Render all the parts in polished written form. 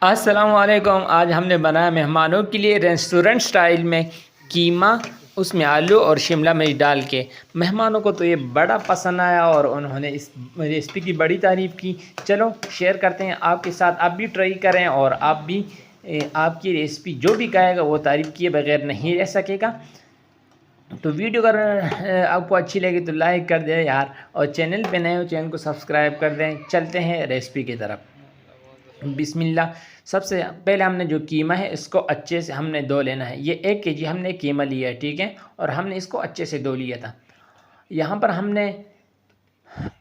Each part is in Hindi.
अस्सलामुअलैकुम। आज हमने बनाया मेहमानों के लिए रेस्टोरेंट स्टाइल में कीमा, उसमें आलू और शिमला मिर्च डाल के। मेहमानों को तो ये बड़ा पसंद आया और उन्होंने इस रेसिपी की बड़ी तारीफ़ की। चलो शेयर करते हैं आपके साथ, आप भी ट्राई करें और आप भी आपकी रेसिपी जो भी कहेगा वो तारीफ़ किए बगैर नहीं रह सकेगा। तो वीडियो अगर आपको अच्छी लगी तो लाइक कर दें यार, और चैनल पे नए हो चैनल को सब्सक्राइब कर दें। चलते हैं रेसिपी की तरफ। बिस्मिल्लाह। सबसे पहले हमने जो कीमा है इसको अच्छे से हमने धो लेना है। ये 1 केजी हमने कीमा लिया है, ठीक है, और हमने इसको अच्छे से धो लिया था। यहाँ पर हमने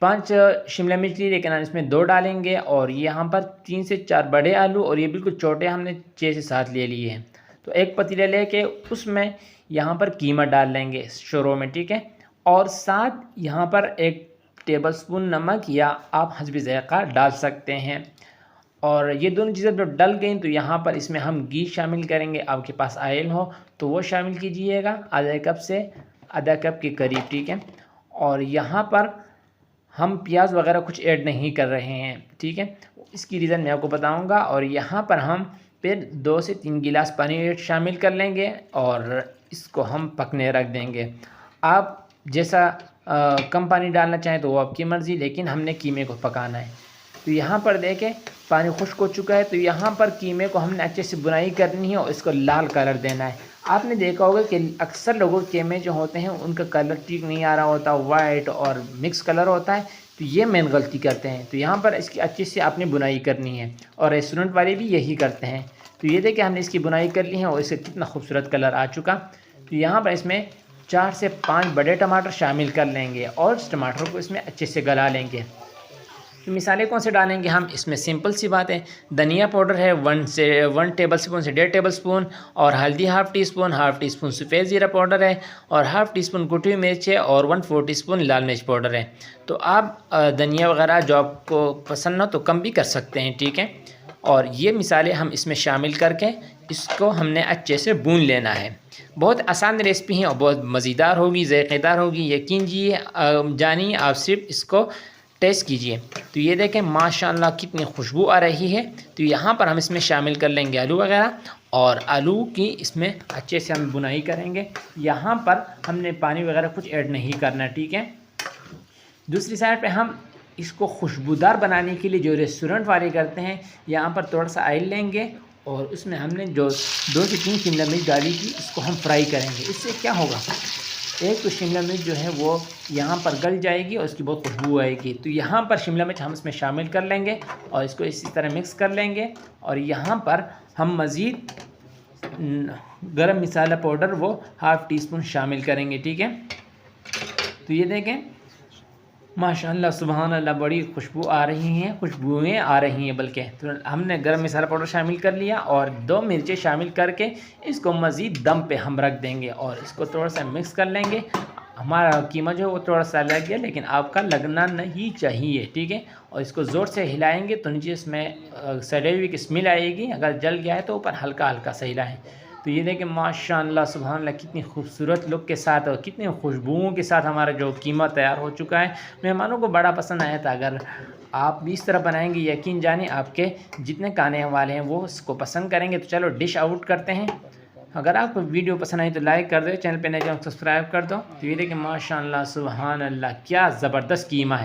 5 शिमला मिर्च ली, लेकिन हम इसमें 2 डालेंगे। और यहाँ पर 3 से 4 बड़े आलू, और ये बिल्कुल छोटे हमने 6 से 7 ले लिए हैं। तो एक पतीला लेके उसमें यहाँ पर कीमा डाल लेंगे शुरू में, ठीक है। और साथ यहाँ पर 1 टेबलस्पून नमक या आप हस्बे ज़ायक़ा डाल सकते हैं। और ये दोनों चीज़ें जब डल गई तो यहाँ पर इसमें हम घी शामिल करेंगे। आपके पास ऑयल हो तो वो शामिल कीजिएगा, आधा कप से आधा कप के करीब, ठीक है। और यहाँ पर हम प्याज वगैरह कुछ ऐड नहीं कर रहे हैं, ठीक है, इसकी रीज़न मैं आपको बताऊँगा। और यहाँ पर हम फिर 2 से 3 गिलास पानी शामिल कर लेंगे और इसको हम पकने रख देंगे। आप जैसा कम पानी डालना चाहें तो वो आपकी मर्ज़ी, लेकिन हमने कीमे को पकाना है। तो यहाँ पर देखें पानी खुश्क हो चुका है। तो यहाँ पर कीमे को हमने अच्छे से बुनाई करनी है और इसको लाल कलर देना है। आपने देखा होगा कि अक्सर लोगों के कीमे जो होते हैं उनका कलर ठीक नहीं आ रहा होता, वाइट और मिक्स कलर होता है। तो ये मेन गलती करते हैं। तो यहाँ पर इसकी अच्छे से आपने बुनाई करनी है, और रेस्टोरेंट वाले भी यही करते हैं। तो ये देखिए हमने इसकी बुनाई कर ली है और इससे कितना खूबसूरत कलर आ चुका। तो यहाँ पर इसमें 4 से 5 बड़े टमाटर शामिल कर लेंगे और इस टमाटर को इसमें अच्छे से गला लेंगे। तो मिसालें कौन से डालेंगे हम इसमें, सिंपल सी बात है। धनिया पाउडर है 1 टेबलस्पून से 1.5 टेबलस्पून, और हल्दी हाफ़ टी स्पून सफ़ेद ज़ीरा पाउडर है, और हाफ़ टी स्पून कुटी हुई मिर्च है, और 1/4 टीस्पून लाल मिर्च पाउडर है। तो आप धनिया वगैरह जो आपको पसंद हो तो कम भी कर सकते हैं, ठीक है। और ये मिसालें हम इसमें शामिल करके इसको हमने अच्छे से भून लेना है। बहुत आसान रेसिपी है और बहुत मज़ेदार होगी, ज़ायक़ेदार होगी, यकीन जानिए आप सिर्फ इसको टेस्ट कीजिए। तो ये देखें माशाल्लाह कितनी खुशबू आ रही है। तो यहाँ पर हम इसमें शामिल कर लेंगे आलू वगैरह, और आलू की इसमें अच्छे से हम बुनाई करेंगे। यहाँ पर हमने पानी वगैरह कुछ ऐड नहीं करना, ठीक है। दूसरी साइड पे हम इसको खुशबूदार बनाने के लिए जो रेस्टोरेंट वाले करते हैं, यहाँ पर थोड़ा सा ऑयल लेंगे और उसमें हमने जो 2 से 3 शिमला मिर्च डाली थी इसको हम फ्राई करेंगे। इससे क्या होगा, एक तो शिमला मिर्च जो है वो यहाँ पर गल जाएगी और इसकी बहुत खुशबू आएगी। तो यहाँ पर शिमला मिर्च हम इसमें शामिल कर लेंगे और इसको इसी तरह मिक्स कर लेंगे। और यहाँ पर हम मज़ीद गरम मसाला पाउडर वो हाफ़ टी स्पून शामिल करेंगे, ठीक है। तो ये देखें माशाल्लाह सुभान अल्लाह बड़ी खुशबू आ रही हैं, खुशबुएँ आ रही हैं बल्कि। तो हमने गरम मसाला पाउडर शामिल कर लिया और 2 मिर्चें शामिल करके इसको मज़ीद दम पे हम रख देंगे और इसको थोड़ा सा मिक्स कर लेंगे। हमारा कीमा जो है वो थोड़ा सा लग गया, लेकिन आपका लगना नहीं चाहिए, ठीक है। और इसको ज़ोर से हिलाएंगे तो नीचे इसमें सड़े हुए की स्मेल आएगी। अगर जल गया है तो ऊपर हल्का हल्का सा हिलाएं। तो ये देखें माशाअल्लाह सुभान अल्लाह कितनी खूबसूरत लुक के साथ और कितनी खुशबुओं के साथ हमारा जो कीमा तैयार हो चुका है। मेहमानों को बड़ा पसंद आया था। अगर आप भी इस तरह बनाएंगे यकीन जानिए आपके जितने खाने वाले हैं वो इसको पसंद करेंगे। तो चलो डिश आउट करते हैं। अगर आपको वीडियो पसंद आई तो लाइक कर दो, चैनल पे नए जाओ सब्सक्राइब कर दो। तो ये देखिए माशाअल्लाह सुभान अल्लाह क्या ज़बरदस्त कीमा है।